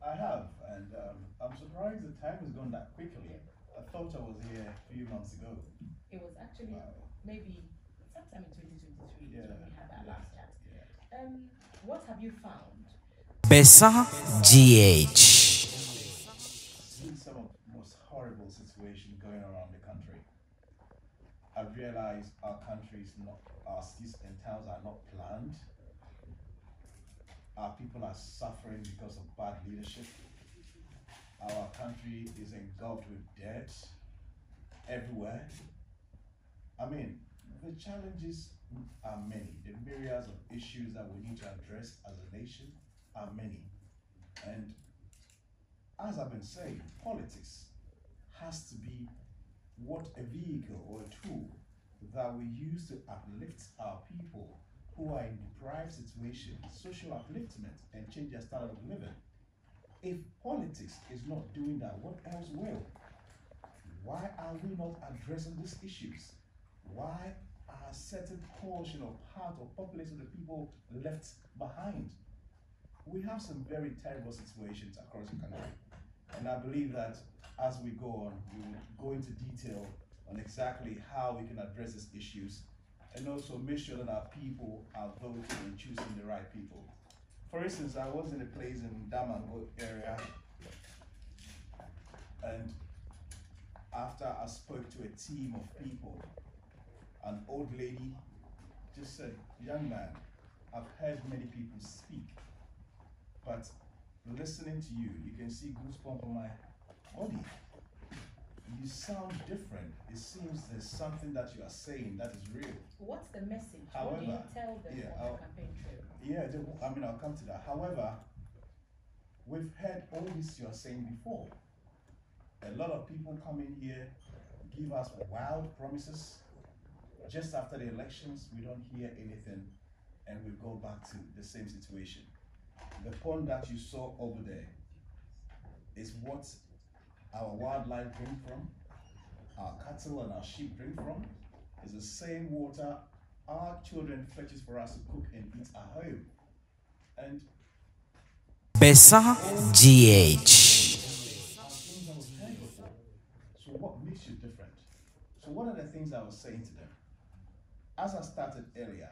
I have, and I'm surprised the time has gone that quickly. I thought I was here a few months ago. It was actually Wow. maybe sometime in 2023 Yeah, is when we had that yeah, last chat. yeah. What have you found? Besa GH. Seeing some of the most horrible situations going around the country, I realize our country is not, our cities and towns are not planned. Our people are suffering because of bad leadership. Our country is engulfed with debt everywhere. I mean, the challenges are many. The myriads of issues that we need to address as a nation are many. And as I've been saying, politics has to be what a vehicle or a tool that we use to uplift our people who are in deprived situations, social upliftment, and change their standard of living. If politics is not doing that, what else will? Why are we not addressing these issues? Why are certain portion or part or population of the people left behind? We have some very terrible situations across the country. And I believe that as we go on, we will go into detail on exactly how we can address these issues and also make sure that our people are voting and choosing the right people. For instance, I was in a place in Damango area, and after I spoke to a team of people, an old lady just said, "Young man, I've heard many people speak, but listening to you, you can see goosebumps on my body. You sound different. It seems there's something that you are saying that is real." What's the message? However, what do you tell them yeah, on the campaign trail? yeah, I mean, I'll come to that. However, we've heard all this you are saying before. A lot of people come in here, give us wild promises. Just after the elections, we don't hear anything, and we go back to the same situation. The pond that you saw over there is what our wildlife drink from, our cattle and our sheep drink from. It's the same water our children fetches for us to cook and eat at home. And Besa all these GH. are things I was heard before. So what makes you different? So one of the things I was saying to them, as I started earlier,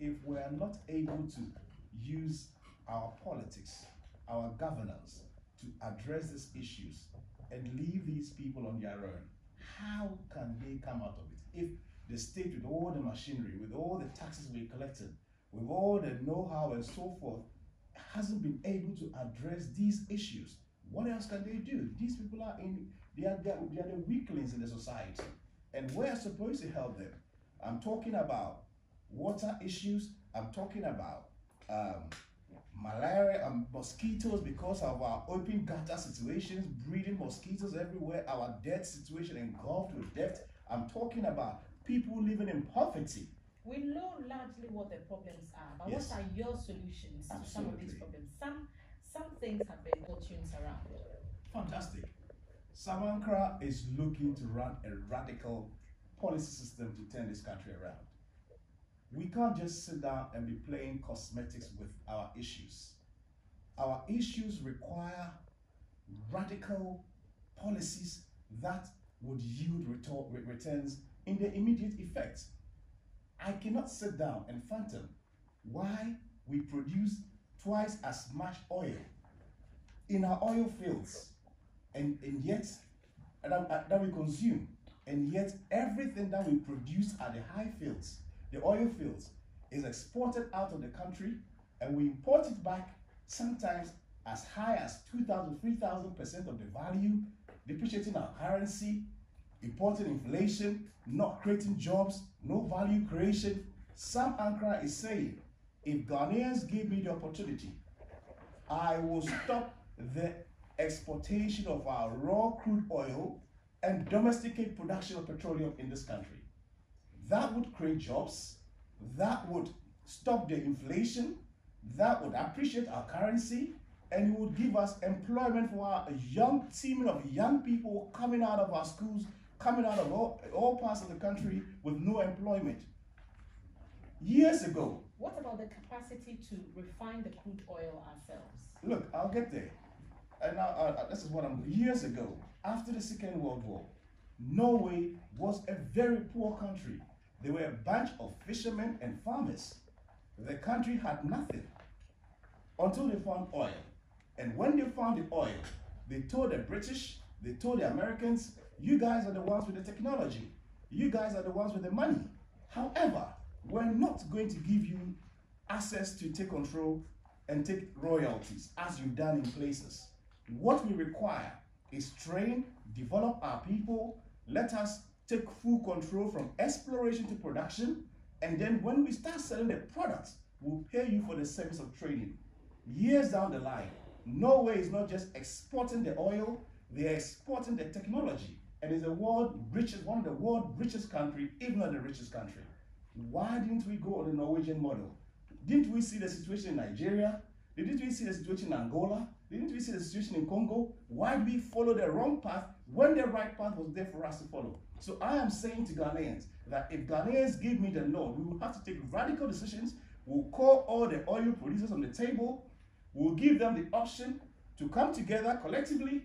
if we are not able to use our politics, our governance, to address these issues and leave these people on their own, how can they come out of it? If the state, with all the machinery, with all the taxes we collected, with all the know-how and so forth, hasn't been able to address these issues, what else can they do? These people are they are the weaklings in the society, and we're supposed to help them. I'm talking about water issues. I'm talking about malaria and mosquitoes because of our open gutter situations, breeding mosquitoes everywhere, our debt situation engulfed with debt. I'm talking about people living in poverty. We know largely what the problems are, but Yes. what are your solutions to some of these Absolutely. problems? Some things have been fortunes around. Fantastic. Ankrah is looking to run a radical policy system to turn this country around. We can't just sit down and be playing cosmetics with our issues. Our issues require radical policies that would yield returns in the immediate effect. I cannot sit down and fathom why we produce twice as much oil in our oil fields and yet that we consume, and yet everything that we produce at the high fields, the oil fields, is exported out of the country, and we import it back sometimes as high as 2,000, 3,000% of the value, depreciating our currency, importing inflation, not creating jobs, no value creation. Sam Ankrah is saying, if Ghanaians give me the opportunity, I will stop the exportation of our raw crude oil and domesticate production of petroleum in this country. That would create jobs, that would stop the inflation, that would appreciate our currency, and it would give us employment for our young team of young people coming out of our schools, coming out of all parts of the country with no employment. Years ago. What about the capacity to refine the crude oil ourselves? look, I'll get there. And now, this is what years ago, after the Second World War, Norway was a very poor country. They were a bunch of fishermen and farmers. The country had nothing until they found oil. And when they found the oil, they told the British, they told the Americans, you guys are the ones with the technology. You guys are the ones with the money. However, we're not going to give you access to take control and take royalties as you've done in places. What we require is train, develop our people, let us take full control from exploration to production, and then when we start selling the products, we'll pay you for the service of trading. Years down the line, Norway is not just exporting the oil, they're exporting the technology, and is one of the world's richest country, if not the richest country. Why didn't we go on the Norwegian model? Didn't we see the situation in Nigeria? Didn't we see the situation in Angola? Didn't we see the situation in Congo? Why did we follow the wrong path when the right path was there for us to follow? So I am saying to Ghanaians that if Ghanaians give me the nod, we will have to take radical decisions. We'll call all the oil producers on the table. We'll give them the option to come together collectively,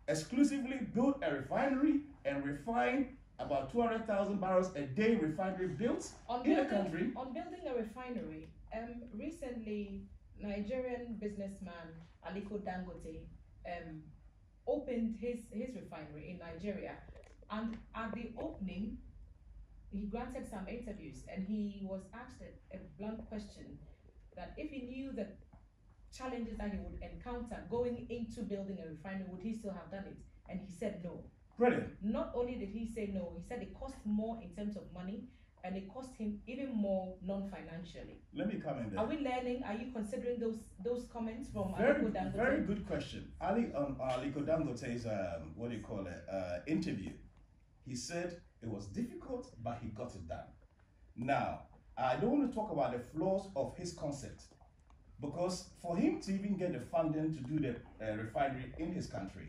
exclusively build a refinery and refine about 200,000 barrels a day refinery built in the country. On building a refinery, recently, Nigerian businessman Aliko Dangote opened his refinery in Nigeria, and at the opening, he granted some interviews, and he was asked a blunt question that if he knew the challenges that he would encounter going into building a refinery, would he still have done it? And he said no. Brilliant. Not only did he say no, he said it cost more in terms of money, and it cost him even more non-financially. Let me come in there. Are we learning? Are you considering those comments from Aliko Dangote? Very good question. Aliko Dangote's interview, he said it was difficult, but he got it done. Now, I don't want to talk about the flaws of his concept, because for him to even get the funding to do the refinery in his country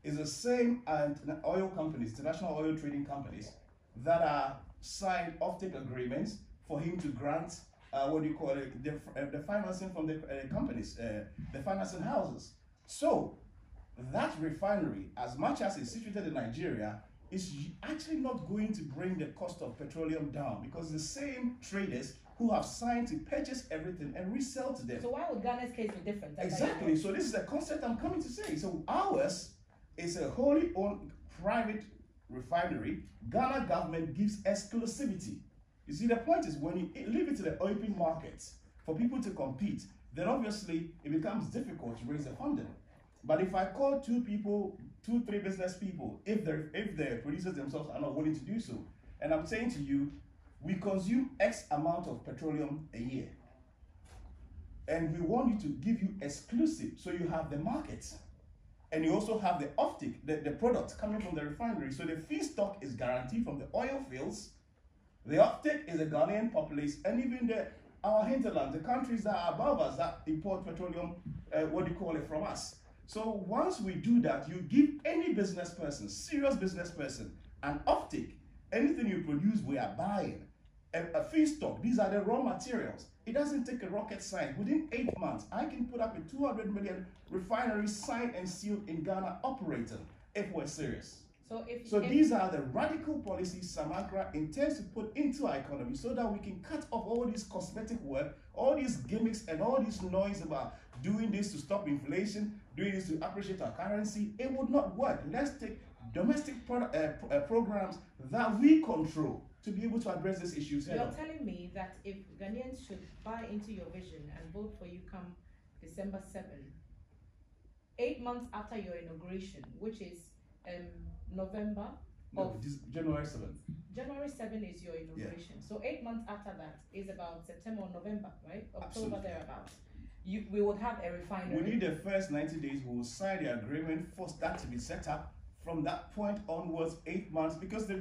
is the same as oil companies, international oil trading companies, that are signed offtake agreements for him to grant the financing from the companies, the financing houses. So that refinery, as much as it's situated in Nigeria, is actually not going to bring the cost of petroleum down, because the same traders who have signed to purchase everything and resell to them. So why would Ghana's case be different? Exactly. So this is the concept I'm coming to say. So ours is a wholly owned private refinery. Ghana government gives exclusivity. You see, the point is when you leave it to the open markets for people to compete, then obviously it becomes difficult to raise the funding. But if I call two, three business people, if the producers themselves are not willing to do so, and I'm saying to you, we consume X amount of petroleum a year, and we want you to give you exclusive, so you have the markets, and you also have the offtake, the product coming from the refinery. So the feedstock is guaranteed from the oil fields. The offtake is the Ghanaian populace, and even our hinterland, the countries that are above us that import petroleum, from us. So once we do that, you give any business person, serious business person, an offtake. Anything you produce, we are buying. A feedstock, these are the raw materials. It doesn't take a rocket science. Within 8 months, I can put up a 200 million refinery signed and sealed in Ghana operating, if we're serious. So these are the radical policies Ankrah intends to put into our economy, so that we can cut off all this cosmetic work, all these gimmicks, and all this noise about doing this to stop inflation, doing this to appreciate our currency. It would not work. Let's take domestic programs that we control to be able to address these issues. You're telling me that if Ghanaians should buy into your vision and vote for you come December 7, 8 months after your inauguration, which is November January 7th. January 7 is your inauguration. Yeah. So 8 months after that is about September or November, right? October, absolutely. Thereabouts. We would have a refinery. We need the first 90 days. We will sign the agreement for that to be set up. From that point onwards, 8 months, because there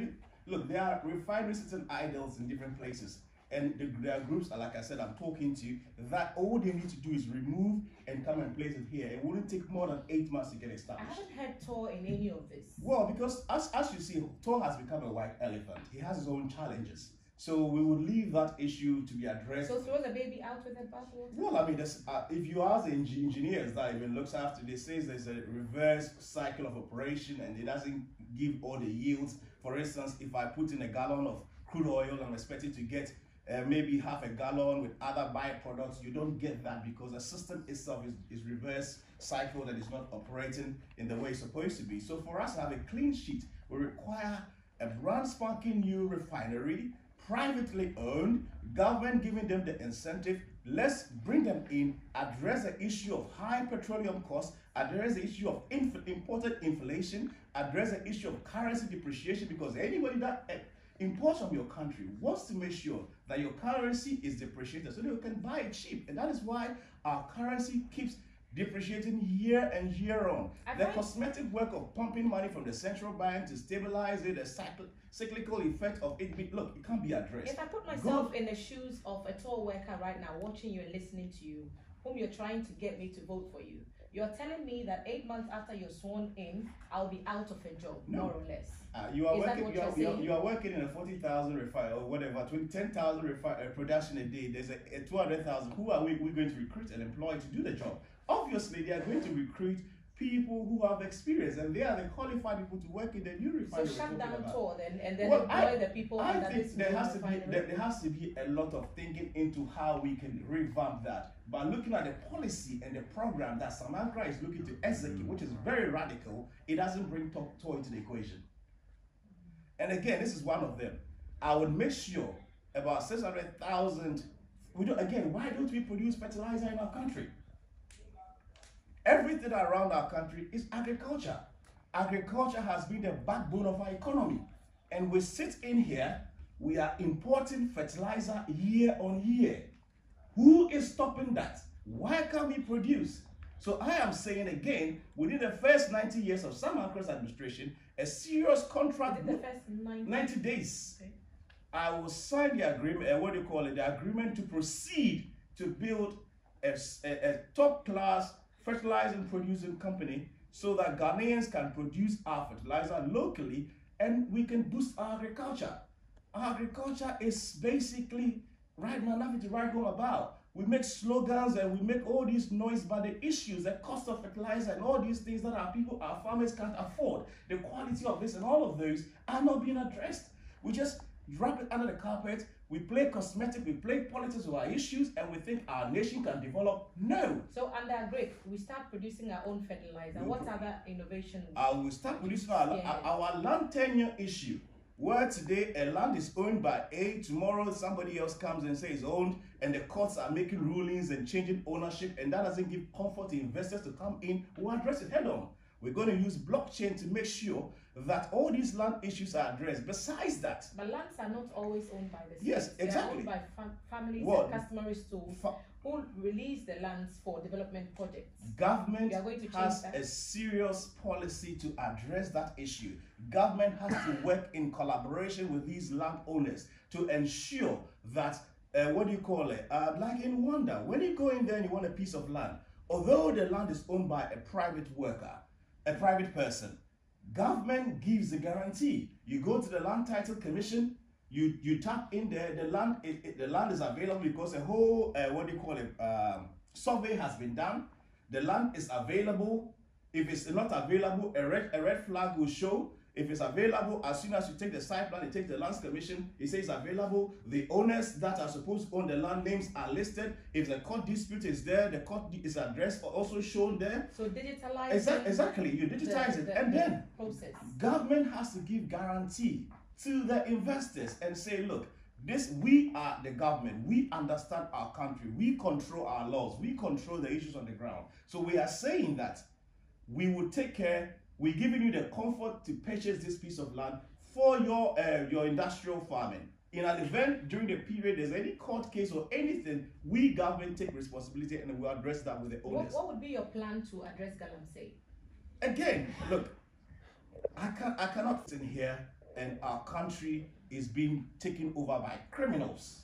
are refineries sitting idles in different places, and there are groups, like I said, I'm talking to, that all they need to do is remove and come and place it here. It wouldn't take more than 8 months to get established. I haven't heard Tor in any of this. Well, because as you see, Tor has become a white elephant. He has his own challenges. So we would leave that issue to be addressed. So throw the baby out with the bathwater? Well, I mean, if you ask the engineers that even looks after, they say there's a reverse cycle of operation and it doesn't give all the yields. For instance, if I put in a gallon of crude oil, I'm expected to get maybe half a gallon with other byproducts. You don't get that because the system itself is reverse cycle and is not operating in the way it's supposed to be. So for us to have a clean sheet, we require a brand spanking new refinery, privately owned, government giving them the incentive. Let's bring them in, address the issue of high petroleum costs, address the issue of imported inflation, address the issue of currency depreciation, because anybody that imports from your country wants to make sure that your currency is depreciated so they can buy it cheap. And that is why our currency keeps depreciating year and year on. The cosmetic work of pumping money from the central bank to stabilize it, the cyclical effect of it, look, it can't be addressed. If I put myself in the shoes of a toll worker right now, watching you and listening to you, whom you're trying to get me to vote for you, you're telling me that 8 months after you're sworn in, I'll be out of a job, more or less. You are working in a 40,000 refine or whatever, 10,000 production a day. There's a 200,000. Who are we going to recruit and employ to do the job? Obviously, they are going to recruit people who have experience, and they are the qualified people to work in the new refinery. So shut down toll then, and then employ the people under this new refinery. There has to be a lot of thinking into how we can revamp that. By looking at the policy and the program that Ankrah is looking to execute, which is very radical, it doesn't bring toll into the equation. And again, this is one of them. I would make sure about 600,000. Why don't we produce fertilizer in our country? Everything around our country is agriculture. Agriculture has been the backbone of our economy. And we sit in here, we are importing fertilizer year on year. Who is stopping that? Why can't we produce? So I am saying again, within the first 90 years of Sam Ankrah's administration, a serious contract. Within the first 90 days. Okay. I will sign the agreement, the agreement to proceed to build a top-class fertilizer producing company so that Ghanaians can produce our fertilizer locally and we can boost our agriculture. Our agriculture is basically right now nothing to write home about. We make slogans and we make all this noise, but the issues, the cost of fertilizer and all these things that our farmers can't afford, the quality of this and all of those are not being addressed. We just wrap it under the carpet. We play cosmetic, we play politics of our issues, and we think our nation can develop. No. So under GRIP, we start producing our own fertilizer. What other innovation? We start producing our land tenure issue, where today a land is owned by A, tomorrow somebody else comes and says it's owned, and the courts are making rulings and changing ownership, and that doesn't give comfort to investors to come in. We'll address it head on. We're going to use blockchain to make sure that all these land issues are addressed. Besides that, but lands are not always owned by the state. Yes, exactly. They are owned by families and customers who release the lands for development projects. Government has a serious policy to address that issue. Government has to work in collaboration with these landowners to ensure that like in Rwanda, when you go in there and you want a piece of land, although the land is owned by a private worker, a private person, government gives the guarantee. You go to the Land Title Commission, you tap in there, the land is available because a whole survey has been done. The land is available. If it's not available, a red flag will show. If it's available, as soon as you take the site plan, you take the Lands Commission, it says available. The owners that are supposed to own the land names are listed. If the court dispute is there, the court is addressed or also shown there. So digitalize exactly, you digitize it, and then process. Government has to give guarantee to the investors and say, look, we are the government. We understand our country. We control our laws. We control the issues on the ground. So we are saying that we will take care. We're giving you the comfort to purchase this piece of land for your industrial farming. In an event during the period there's any court case or anything, we government take responsibility and we'll address that with the owners. What would be your plan to address Galamsey? Again, look, I cannot sit in here and our country is being taken over by criminals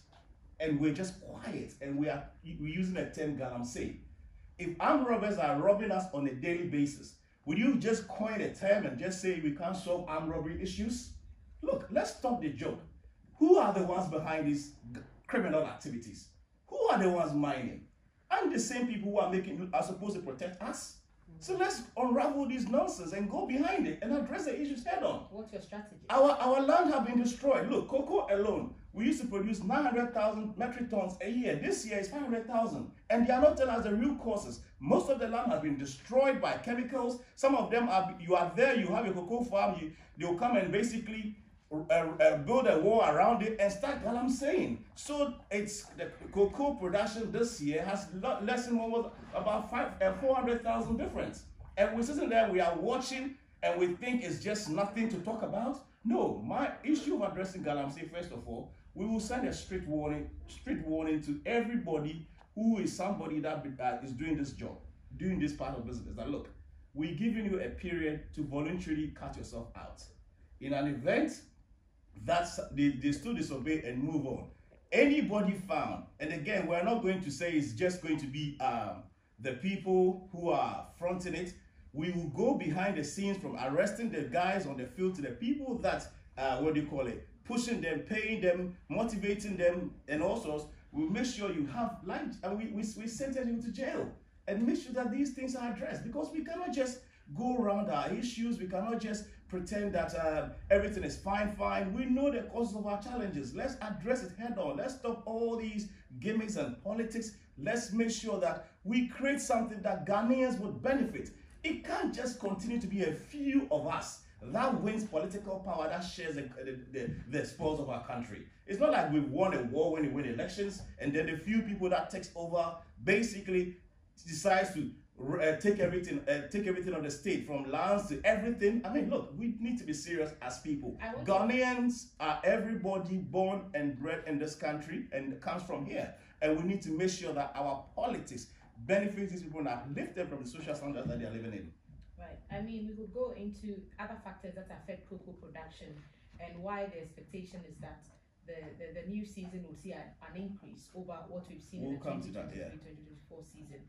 and we're just quiet and we're using the term Galamsey. If armed robbers are robbing us on a daily basis, would you just coin a term and just say we can't solve armed robbery issues? Look, let's stop the joke. Who are the ones behind these criminal activities? Who are the ones mining? And the same people who are supposed to protect us. So let's unravel this nonsense and go behind it and address the issues head on. What's your strategy? Our land have been destroyed. Look, cocoa alone, we used to produce 900,000 metric tons a year. This year is 500,000. And they are not telling us the real causes. Most of the land has been destroyed by chemicals. Some of them you are there, you have a cocoa farm, they'll come and basically build a wall around it and start galamseying. So it's the cocoa production this year has less than about 400,000 difference. And we're sitting there, we are watching, and we think it's just nothing to talk about. No, my issue of addressing galamsey, first of all, we will send a strict warning to everybody who is somebody that is doing this job, doing this part of business. That look, we're giving you a period to voluntarily cut yourself out. In an event that's they still disobey and move on. Anybody found, and again, we're not going to say it's just going to be the people who are fronting it. We will go behind the scenes from arresting the guys on the field to the people that pushing them, paying them, motivating them, and also we'll make sure you have lunch, and we sentence you to jail and make sure that these things are addressed, because we cannot just go around our issues. We cannot just pretend that everything is fine. We know the causes of our challenges. Let's address it head on. Let's stop all these gimmicks and politics. Let's make sure that we create something that Ghanaians would benefit. It can't just continue to be a few of us that wins political power, that shares the spoils of our country. It's not like we've won a war when we win elections, and then the few people that takes over basically decides to take everything of the state, from lands to everything. I mean, look, we need to be serious as people. Ghanaians are everybody born and bred in this country and comes from here. And we need to make sure that our politics benefits these people and uplift them from the social standards that they are living in. Right. I mean, we could go into other factors that affect cocoa production and why the expectation is that the new season will see an increase over what we've seen in the 2023-2024 season.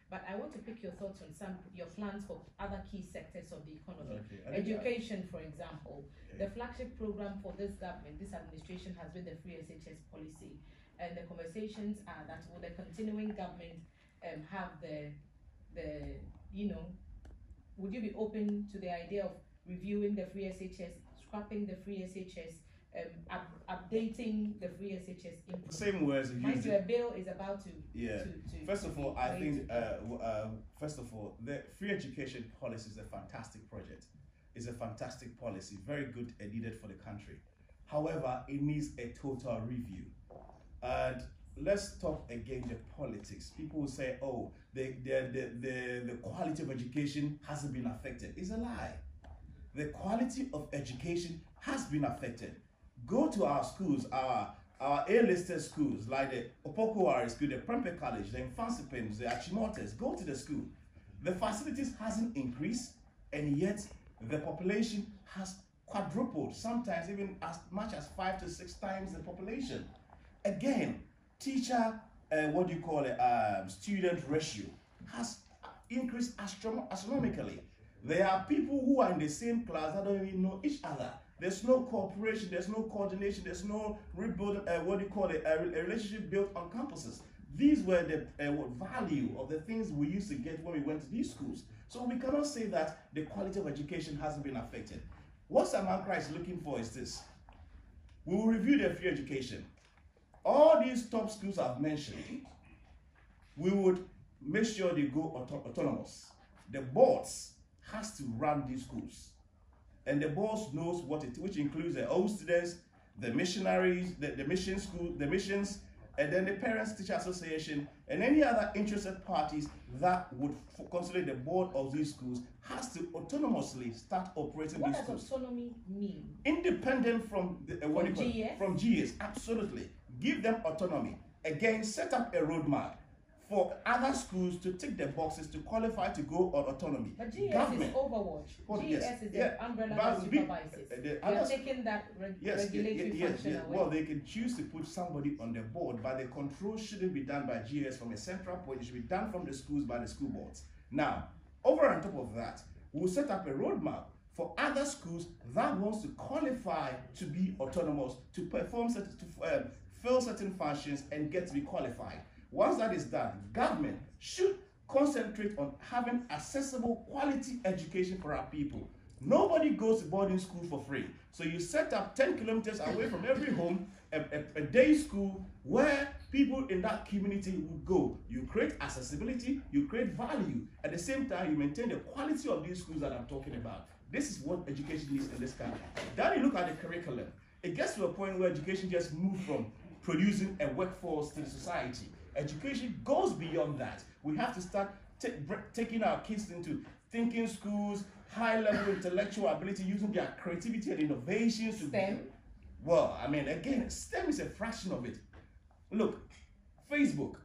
But I want to pick your thoughts on your plans for other key sectors of the economy. Okay. Education, for example. Okay. The flagship program for this government, this administration, has been the free SHS policy. And the conversations are that will the continuing government have would you be open to the idea of reviewing the free SHS, scrapping the free SHS, updating the free SHS input? Same words. Mind you, a bill is about to. Yeah. First of all, I think. First of all, the free education policy is a fantastic project. It's a fantastic policy, very good and needed for the country. However, it needs a total review. And let's talk again the politics. People will say, "Oh, the quality of education hasn't been affected." It's a lie. The quality of education has been affected. Go to our schools, our A-listed schools like the Opokuwari School, the Prempeh College, the Infansipims, the Achimotes. Go to the school. The facilities hasn't increased, and yet the population has quadrupled, sometimes even as much as 5 to 6 times the population. Again, teacher, student ratio has increased astronomically. There are people who are in the same class that don't even know each other. There's no cooperation, there's no coordination, there's no rebuilding, a relationship built on campuses. These were the value of the things we used to get when we went to these schools. So we cannot say that the quality of education hasn't been affected. What Ankrah is looking for is this. We will review the free education. All these top schools I've mentioned, we would make sure they go autonomous. The boards has to run these schools. And the boss knows what which includes the old students, the missionaries, the mission school, the missions, and then the Parents Teacher Association, and any other interested parties that would consolidate the board of these schools has to autonomously start operating these schools. What does autonomy mean? Independent from GS? From GS, absolutely. Give them autonomy. Again, set up a roadmap for other schools to tick the boxes to qualify to go on autonomy. But GS is Overwatch. GS is the umbrella that supervises. They are taking that regulatory function away. Well, they can choose to put somebody on the board, but the control shouldn't be done by GS from a central point. It should be done from the schools by the school boards. Now, over on top of that, we'll set up a roadmap for other schools that wants to qualify to be autonomous, to perform certain, to fill certain functions and get to be qualified. Once that is done, government should concentrate on having accessible quality education for our people. Nobody goes to boarding school for free. So you set up 10 kilometers away from every home, a day school where people in that community would go. You create accessibility, you create value. At the same time, you maintain the quality of these schools that I'm talking about. This is what education needs in this country. Then you look at the curriculum. It gets to a point where education just moves from producing a workforce to the society. Education goes beyond that. We have to start taking our kids into thinking schools, high-level intellectual ability, using their creativity and innovations. STEM? Well, I mean, again, STEM is a fraction of it. Look, Facebook,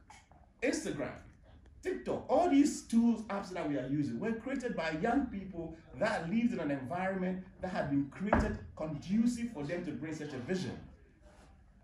Instagram, TikTok, all these tools, apps that we are using were created by young people that lived in an environment that had been created conducive for them to bring such a vision.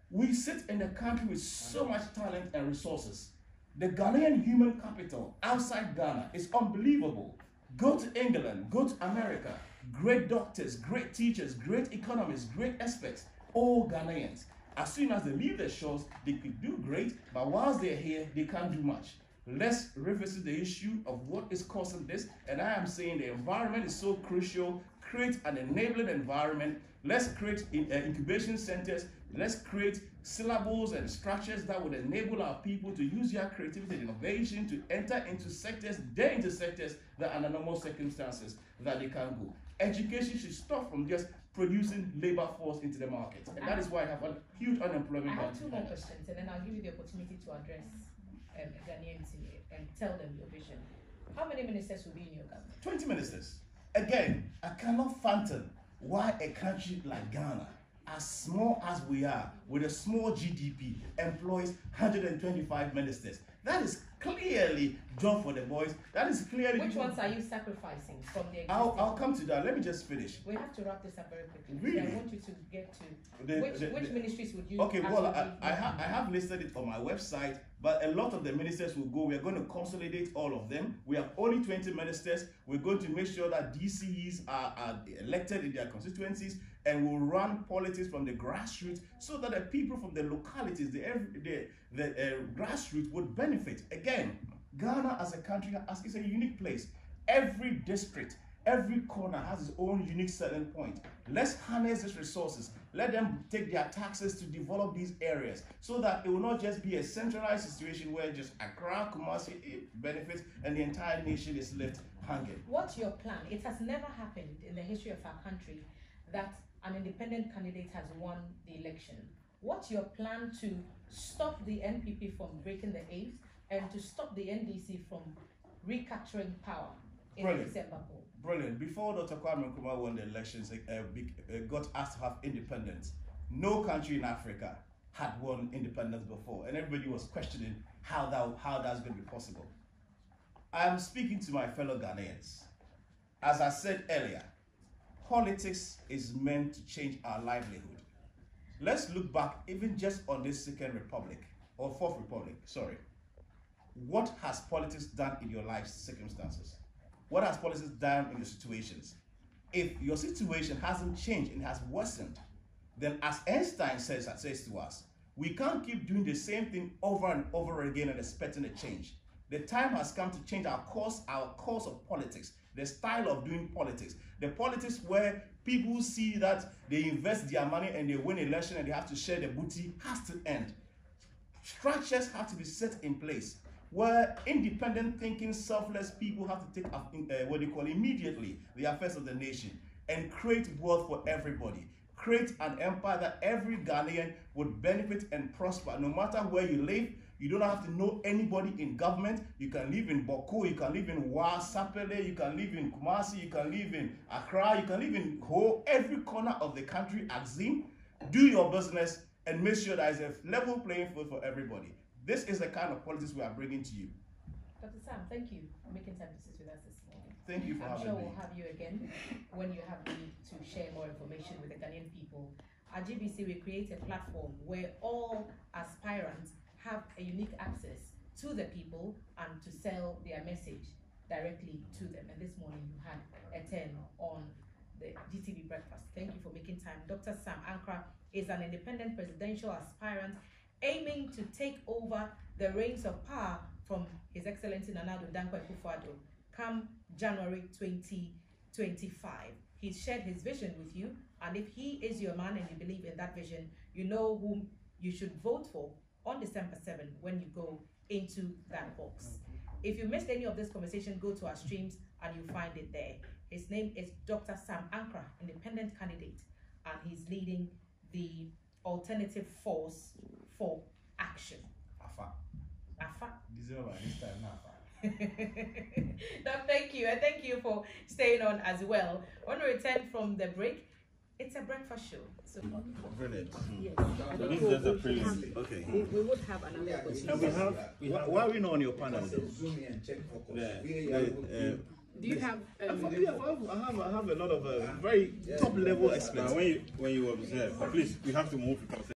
We sit in a country with so much talent and resources. The Ghanaian human capital outside Ghana is unbelievable. Go to England, go to America, great doctors, great teachers, great economists, great experts, all Ghanaians. As soon as they leave their shores, they could do great, but whilst they're here, they can't do much. Let's revisit the issue of what is causing this, and I am saying the environment is so crucial. Create an enabling environment. Let's create incubation centers. Let's create syllables and structures that would enable our people to use their creativity and innovation to enter into sectors, that under normal circumstances that they can go. Education should stop from just producing labor force into the market. And that is why I have a huge unemployment. I have two more questions, and then I'll give you the opportunity to address Ghanaians and tell them your vision. How many ministers will be in your government? 20 ministers. Again, I cannot fathom why a country like Ghana, as small as we are, with a small GDP, employs 125 ministers. That is clearly job for the boys. That is clearly. Which ones are you sacrificing from the existing? I'll come to that. Let me just finish. We have to wrap this up very quickly. Really? I want you to get to which ministries would you? Okay, well, I have listed it on my website, but a lot of the ministers will go. We are going to consolidate all of them. We have only 20 ministers. We're going to make sure that DCEs are elected in their constituencies, and will run politics from the grassroots so that the people from the localities, the grassroots would benefit. Again, Ghana as a country is a unique place. Every district, every corner has its own unique selling point. Let's harness these resources. Let them take their taxes to develop these areas so that it will not just be a centralized situation where just Ankrah, Kumasi benefits and the entire nation is left hanging. What's your plan? It has never happened in the history of our country that an independent candidate has won the election. What's your plan to stop the NPP from breaking the eight and to stop the NDC from recapturing power in the December poll? Brilliant. Before Dr. Kwame Nkrumah won the elections, got asked to have independence. No country in Africa had won independence before, and everybody was questioning how that's going to be possible. I'm speaking to my fellow Ghanaians. As I said earlier, politics is meant to change our livelihood. Let's look back even just on this Second Republic, or Fourth Republic, sorry. What has politics done in your life circumstances? What has politics done in your situations? If your situation hasn't changed and has worsened, then as Einstein says to us, we can't keep doing the same thing over and over again and expecting a change. The time has come to change our course of politics, the style of doing politics. The politics where people see that they invest their money and they win election and they have to share the booty has to end. Structures have to be set in place where independent thinking, selfless people have to take what they call immediately the affairs of the nation and create wealth for everybody. Create an empire that every Ghanaian would benefit and prosper no matter where you live. You don't have to know anybody in government. You can live in Boko, you can live in Wa, Sapele, you can live in Kumasi, you can live in Accra, you can live in every corner of the country, Axim. Do your business and make sure there is a level playing field for everybody. This is the kind of politics we are bringing to you. Dr. Sam, thank you for making time to sit with us this morning. Thank you for having me. I'm sure we'll have you again when you have need to share more information with the Ghanaian people. At GBC, we create a platform where all aspirants have a unique access to the people and to sell their message directly to them. And this morning you had a turn on the GTV breakfast. Thank you for making time. Dr. Sam Ankrah is an independent presidential aspirant aiming to take over the reins of power from His Excellency Nana Addo Dankwa Akufo-Addo come January 2025. He's shared his vision with you, and if he is your man and you believe in that vision, you know whom you should vote for on December 7 when you go into that box. If you missed any of this conversation, go to our streams and you'll find it there. His name is Dr. Sam Ankrah, independent candidate, and he's leading the Alternative Force for Action. Afa. Afa. This time, Afa. No, thank you, and thank you for staying on as well. When we return from the break, it's a breakfast show. So Brilliant. yes. So this is just a prelude. Okay. We would have another question. And why are we not on your panel then? Do you have? I have a lot of very top level experts. When you observe, please, we have to move because